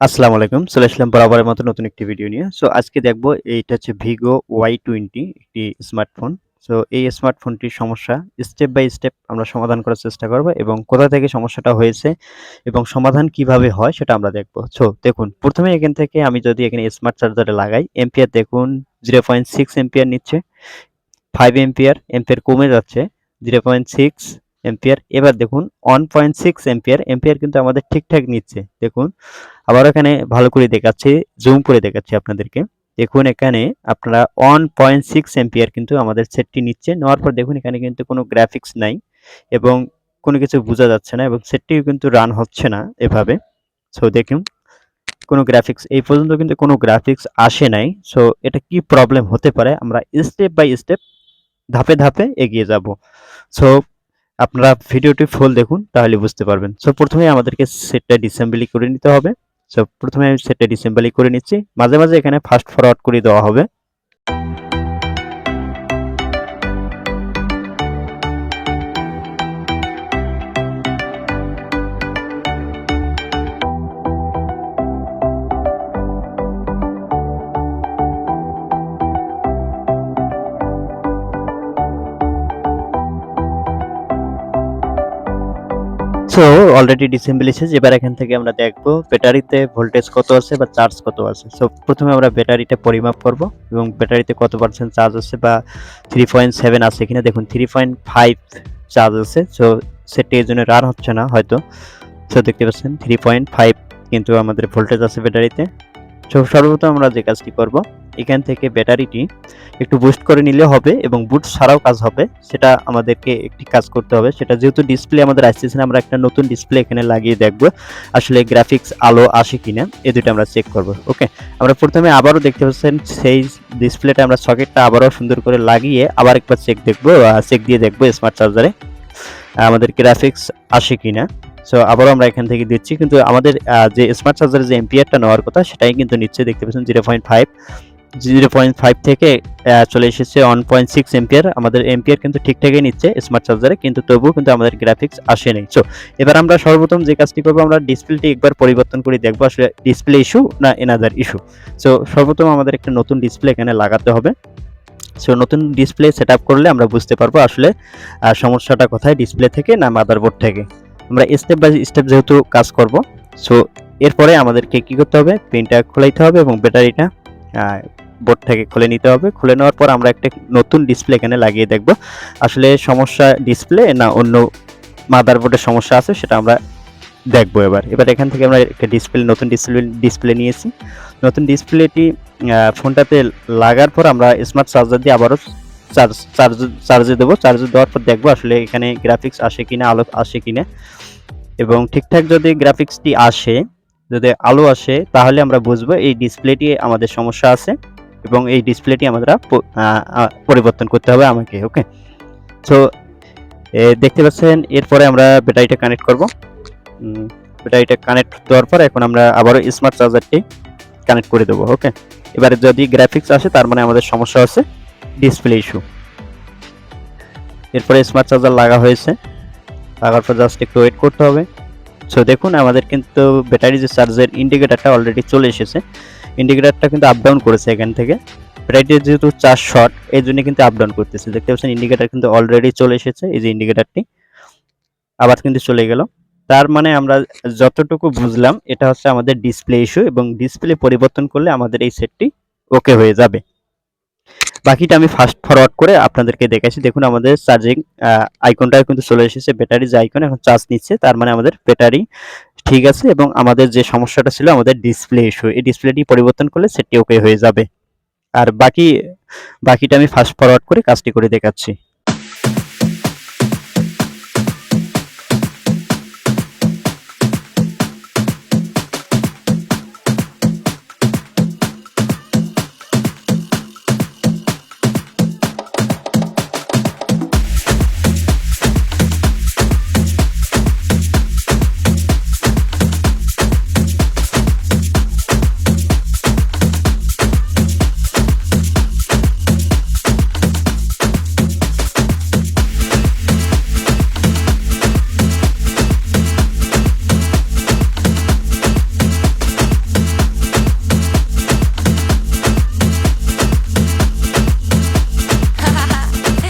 আসসালামু আলাইকুম। চলে আসলাম বরাবরের মতো নতুন একটি ভিডিও নিয়ে। সো আজকে দেখব এইটা হচ্ছে Vigo Y20 একটি স্মার্টফোন। সো এই স্মার্টফোনটির সমস্যা স্টেপ বাই স্টেপ আমরা সমাধান করার চেষ্টা করব এবং কোথা থেকে সমস্যাটা হয়েছে এবং সমাধান কিভাবে হয় সেটা আমরা দেখব। সো দেখুন, প্রথমে এখান থেকে আমি যদি এখানে স্মার্ট চার্জারে লাগাই, এম্পিয়ার দেখুন 0.6 এম্পিয়ার নিচ্ছে। 5 এম্পিয়ার, এম্পিয়ার কমে যাচ্ছে 0.6 এম্পিয়ার। এবার দেখুন 1.6 এম্পিয়ার, এম্পিয়ার কিন্তু আমাদের ঠিকঠাক নিচ্ছে। দেখুন আবার এখানে ভালো করে দেখাচ্ছি, জুম করে দেখাচ্ছি আপনাদেরকে। দেখুন এখানে আপনারা 1.6 এম্পিয়ার কিন্তু আমাদের সেটটি নিচ্ছে। নেওয়ার পর দেখুন এখানে কিন্তু কোনো গ্রাফিক্স নাই এবং কোনো কিছু বোঝা যাচ্ছে না এবং সেটটিও কিন্তু রান হচ্ছে না এভাবে। সো দেখুন কোনো গ্রাফিক্স এই পর্যন্ত কিন্তু কোনো গ্রাফিক্স আসে নাই। সো এটা কি প্রবলেম হতে পারে আমরা স্টেপ বাই স্টেপ ধাপে ধাপে এগিয়ে যাব। সো আপনারা ভিডিওটি ফুল দেখুন তাহলে বুঝতে পারবেন। সো প্রথমে আমাদেরকে সেটটা ডিসেম্বলি করে নিতে হবে। সো প্রথমে আমি সেটটা ডিসেম্বলি করে নিচ্ছি। মাঝে মাঝে এখানে ফাস্ট ফরওয়ার্ড করে দেওয়া হবে। সো অলরেডি ডিসেম্বলি শেষ। এবার এখান থেকে আমরা দেখব ব্যাটারিতে ভোল্টেজ কত আছে বা চার্জ কত আছে। সো প্রথমে আমরা ব্যাটারিটা পরিমাপ করব এবং ব্যাটারিতে কত পার্সেন্ট চার্জ আছে বা 3.7 আছে কিনা। দেখুন 3.5 চার্জ আছে। সো সেটি এর জন্য রান হচ্ছে না হয়তো। সো দেখতে পাচ্ছেন 3.5 কিন্তু আমাদের ভোল্টেজ আছে ব্যাটারিতে। সো সর্বপ্রথম আমরা যে কাজটি করব, এখান থেকে ব্যাটারিটি একটু বুস্ট করে নিলে হবে এবং বুস্ট ছাড়াও কাজ হবে। সেটা আমাদেরকে একটি কাজ করতে হবে। সেটা যেহেতু ডিসপ্লে আমাদের আসতেছে না, আমরা একটা নতুন ডিসপ্লে এখানে লাগিয়ে দেখব আসলে গ্রাফিক্স আলো আসে কিনা। এই দুটো আমরা চেক করব। ওকে, আমরা প্রথমে আবারও দেখতে পাচ্ছেন সেই ডিসপ্লেটা আমরা সকেটটা আবারও সুন্দর করে লাগিয়ে আবার একবার চেক দিয়ে দেখব স্মার্ট চার্জারে আমাদের গ্রাফিক্স আসে কিনা। সো আবারও আমরা এখান থেকে দিচ্ছি, কিন্তু আমাদের যে স্মার্ট চার্জারের যে এম্পিয়ারটা নেওয়ার কথা সেটাই কিন্তু নিচ্ছে। দেখতে পাচ্ছেন 0.5 থেকে চলে এসেছে 1.6 এম্পিয়ার। আমাদের এম্পিয়ার কিন্তু ঠিকঠাকই নিচ্ছে স্মার্ট চার্জারে, কিন্তু তবুও কিন্তু আমাদের গ্রাফিক্স আসেনি। সো এবার আমরা সর্বপ্রথম যে কাজটি করবো, আমরা ডিসপ্লেটি একবার পরিবর্তন করে দেখবো আসলে ডিসপ্লে ইস্যু না এনাদার ইস্যু। সো সর্বপ্রথম আমাদের একটা নতুন ডিসপ্লে এখানে লাগাতে হবে। সো নতুন ডিসপ্লে সেট আপ করলে আমরা বুঝতে পারবো আসলে সমস্যাটা কোথায়, ডিসপ্লে থেকে না মাদারবোর্ড থেকে। আমরা স্টেপ বাই স্টেপ যেহেতু কাজ করব, সো এরপরে আমাদেরকে কি করতে হবে, পিনটা খোলাইতে হবে এবং ব্যাটারিটা বোর্ড থেকে খুলে নিতে হবে। খুলে নেওয়ার পর আমরা একটা নতুন ডিসপ্লে এখানে লাগিয়ে দেখব আসলে সমস্যা ডিসপ্লে না অন্য মাদারবোর্ডের সমস্যা আছে, সেটা আমরা দেখবো। এবার এখান থেকে আমরা একটা নতুন ডিসপ্লে নিয়েছি। নতুন ডিসপ্লেটি ফোনটাতে লাগার পর আমরা স্মার্ট চার্জার দিয়ে আবারও চার্জে দেবো। চার্জে দেওয়ার পর দেখবো আসলে এখানে গ্রাফিক্স আসে কিনা, আলো আসে কিনা। এবং ঠিকঠাক যদি গ্রাফিক্সটি আসে, যদি আলো আসে, তাহলে আমরা বুঝবো এই ডিসপ্লেটি আমাদের সমস্যা আছে এবং এই ডিসপ্লেটি আমরা পরিবর্তন করতে হবে আমাকে। ওকে, সো দেখতে পাচ্ছেন এরপরে আমরা ব্যাটারিটা কানেক্ট করব। ব্যাটারিটা কানেক্ট দেওয়ার পর এখন আমরা আবারও স্মার্ট চার্জারটি কানেক্ট করে দেবো। ওকে, এবারে যদি গ্রাফিক্স আসে তার মানে আমাদের সমস্যা আছে ডিসপ্লে ইস্যু। এরপরে স্মার্ট চার্জার লাগা হয়েছে, লাগার পর জাস্ট একটু ওয়েট করতে হবে। সো দেখুন আমাদের কিন্তু ব্যাটারি যে চার্জের ইন্ডিকেটারটা অলরেডি চলে এসেছে। ইন্ডিকেটারটা কিন্তু আপ ডাউন করেছে এখান থেকে। ব্যাটারিটির যেহেতু চার্জ শর্ট, এই জন্য কিন্তু আপ ডাউন করতেছে। দেখতে পাচ্ছেন ইন্ডিকেটার কিন্তু অলরেডি চলে এসেছে। এই যে ইন্ডিকেটারটি আবার কিন্তু চলে গেল। তার মানে আমরা যতটুকু বুঝলাম এটা হচ্ছে আমাদের ডিসপ্লে ইস্যু এবং ডিসপ্লে পরিবর্তন করলে আমাদের এই সেটটি ওকে হয়ে যাবে। বাকিটা আমি ফাস্ট ফরওয়ার্ড করে আপনাদেরকে দেখাচ্ছি। দেখুন আমাদের চার্জিং আইকনটা কিন্তু চলে এসেছে, ব্যাটারি যে আইকন এখন চার্জ নিচ্ছে, তার মানে আমাদের ব্যাটারি ঠিক আছে এবং আমাদের যে সমস্যাটা ছিল আমাদের ডিসপ্লে ইস্যু, এই ডিসপ্লেটি পরিবর্তন করলে সেটটি ওকে হয়ে যাবে। আর বাকিটা আমি ফাস্ট ফরওয়ার্ড করে কাজটি করে দেখাচ্ছি।